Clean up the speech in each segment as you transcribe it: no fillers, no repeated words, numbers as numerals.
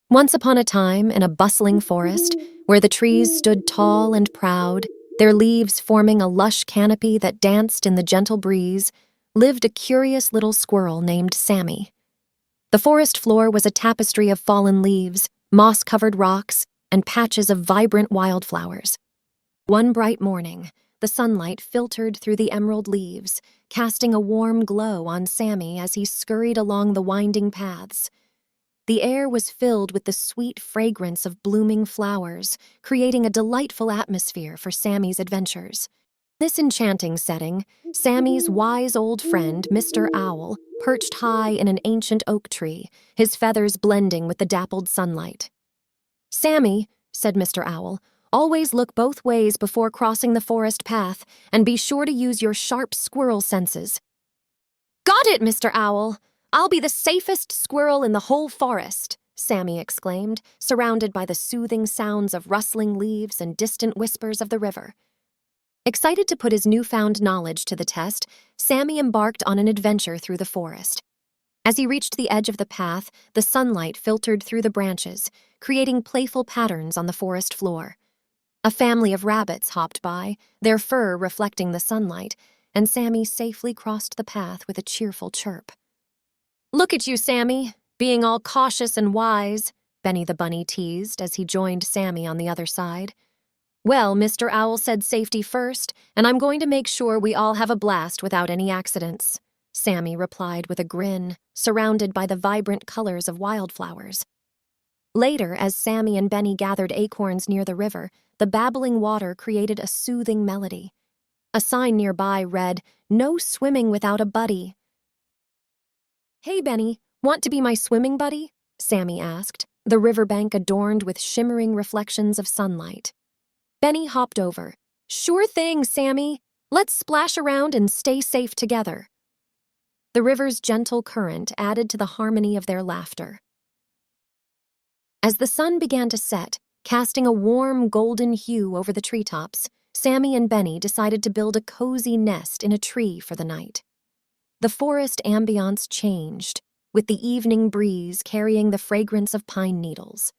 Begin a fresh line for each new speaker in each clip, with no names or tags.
Once upon a time, in a bustling forest, where the trees stood tall and proud, their leaves forming a lush canopy that danced in the gentle breeze, lived a curious little squirrel named Sammy. The forest floor was a tapestry of fallen leaves, moss-covered rocks, and patches of vibrant wildflowers. One bright morning, the sunlight filtered through the emerald leaves, casting a warm glow on Sammy as he scurried along the winding paths. The air was filled with the sweet fragrance of blooming flowers, creating a delightful atmosphere for Sammy's adventures. In this enchanting setting, Sammy's wise old friend, Mr. Owl, perched high in an ancient oak tree, his feathers blending with the dappled sunlight. "Sammy," said Mr. Owl, "always look both ways before crossing the forest path, and be sure to use your sharp squirrel senses." "Got it, Mr. Owl! I'll be the safest squirrel in the whole forest," Sammy exclaimed, surrounded by the soothing sounds of rustling leaves and distant whispers of the river. Excited to put his newfound knowledge to the test, Sammy embarked on an adventure through the forest. As he reached the edge of the path, the sunlight filtered through the branches, creating playful patterns on the forest floor. A family of rabbits hopped by, their fur reflecting the sunlight, and Sammy safely crossed the path with a cheerful chirp. "Look at you, Sammy, being all cautious and wise," Benny the bunny teased as he joined Sammy on the other side. "Well, Mr. Owl said safety first, and I'm going to make sure we all have a blast without any accidents," Sammy replied with a grin, surrounded by the vibrant colors of wildflowers. Later, as Sammy and Benny gathered acorns near the river, the babbling water created a soothing melody. A sign nearby read, "No swimming without a buddy." "Hey, Benny, want to be my swimming buddy?" Sammy asked, the riverbank adorned with shimmering reflections of sunlight. Benny hopped over. "Sure thing, Sammy. Let's splash around and stay safe together." The river's gentle current added to the harmony of their laughter. As the sun began to set, casting a warm golden hue over the treetops, Sammy and Benny decided to build a cozy nest in a tree for the night. The forest ambiance changed, with the evening breeze carrying the fragrance of pine needles.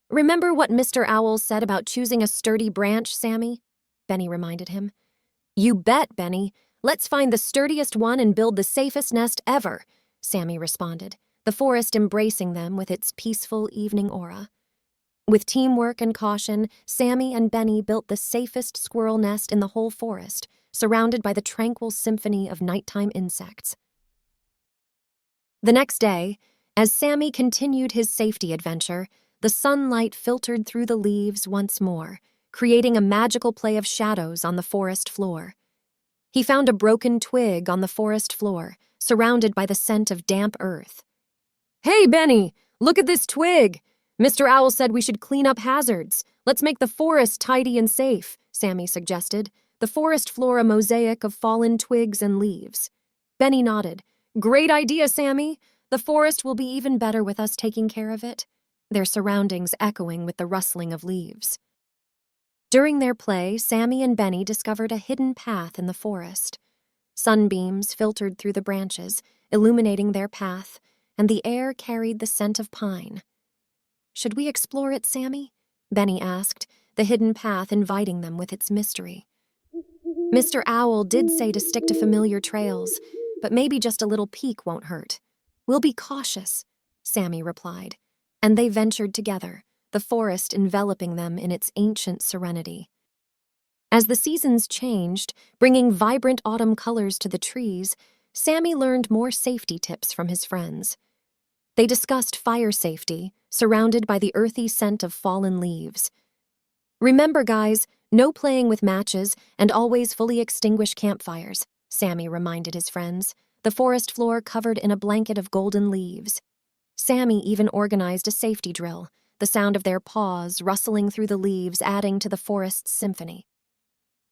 "Remember what Mr. Owl said about choosing a sturdy branch, Sammy?" Benny reminded him. "You bet, Benny. Let's find the sturdiest one and build the safest nest ever," Sammy responded, the forest embracing them with its peaceful evening aura. With teamwork and caution, Sammy and Benny built the safest squirrel nest in the whole forest, surrounded by the tranquil symphony of nighttime insects. The next day, as Sammy continued his safety adventure, the sunlight filtered through the leaves once more, creating a magical play of shadows on the forest floor. He found a broken twig on the forest floor, surrounded by the scent of damp earth. "Hey, Benny, look at this twig! Mr. Owl said we should clean up hazards. Let's make the forest tidy and safe," Sammy suggested, the forest floor a mosaic of fallen twigs and leaves. Benny nodded. "Great idea, Sammy. The forest will be even better with us taking care of it," their surroundings echoing with the rustling of leaves. During their play, Sammy and Benny discovered a hidden path in the forest. Sunbeams filtered through the branches, illuminating their path, and the air carried the scent of pine. "Should we explore it, Sammy?" Benny asked, the hidden path inviting them with its mystery. "Mr. Owl did say to stick to familiar trails, but maybe just a little peek won't hurt. We'll be cautious," Sammy replied, and they ventured together, the forest enveloping them in its ancient serenity. As the seasons changed, bringing vibrant autumn colors to the trees, Sammy learned more safety tips from his friends. They discussed fire safety, surrounded by the earthy scent of fallen leaves. "Remember, guys, no playing with matches and always fully extinguish campfires," Sammy reminded his friends, the forest floor covered in a blanket of golden leaves. Sammy even organized a safety drill, the sound of their paws rustling through the leaves adding to the forest's symphony.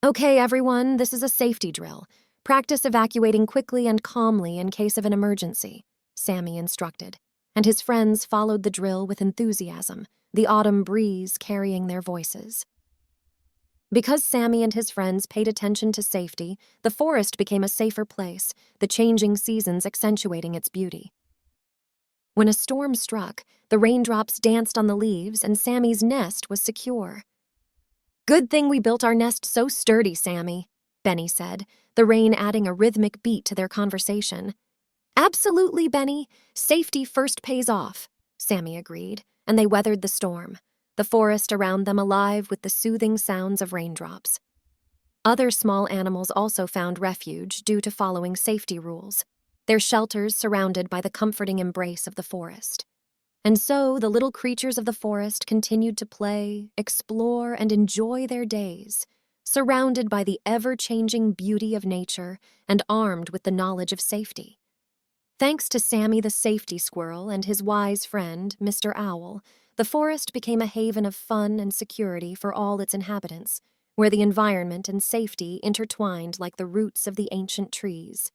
"Okay, everyone, this is a safety drill. Practice evacuating quickly and calmly in case of an emergency," Sammy instructed, and his friends followed the drill with enthusiasm, the autumn breeze carrying their voices. Because Sammy and his friends paid attention to safety, the forest became a safer place, the changing seasons accentuating its beauty. When a storm struck, the raindrops danced on the leaves and Sammy's nest was secure. "Good thing we built our nest so sturdy, Sammy," Benny said, the rain adding a rhythmic beat to their conversation. "Absolutely, Benny. Safety first pays off," Sammy agreed, and they weathered the storm, the forest around them alive with the soothing sounds of raindrops. Other small animals also found refuge due to following safety rules, their shelters surrounded by the comforting embrace of the forest. And so the little creatures of the forest continued to play, explore, and enjoy their days, surrounded by the ever-changing beauty of nature and armed with the knowledge of safety. Thanks to Sammy the Safety Squirrel and his wise friend, Mr. Owl, the forest became a haven of fun and security for all its inhabitants, where the environment and safety intertwined like the roots of the ancient trees.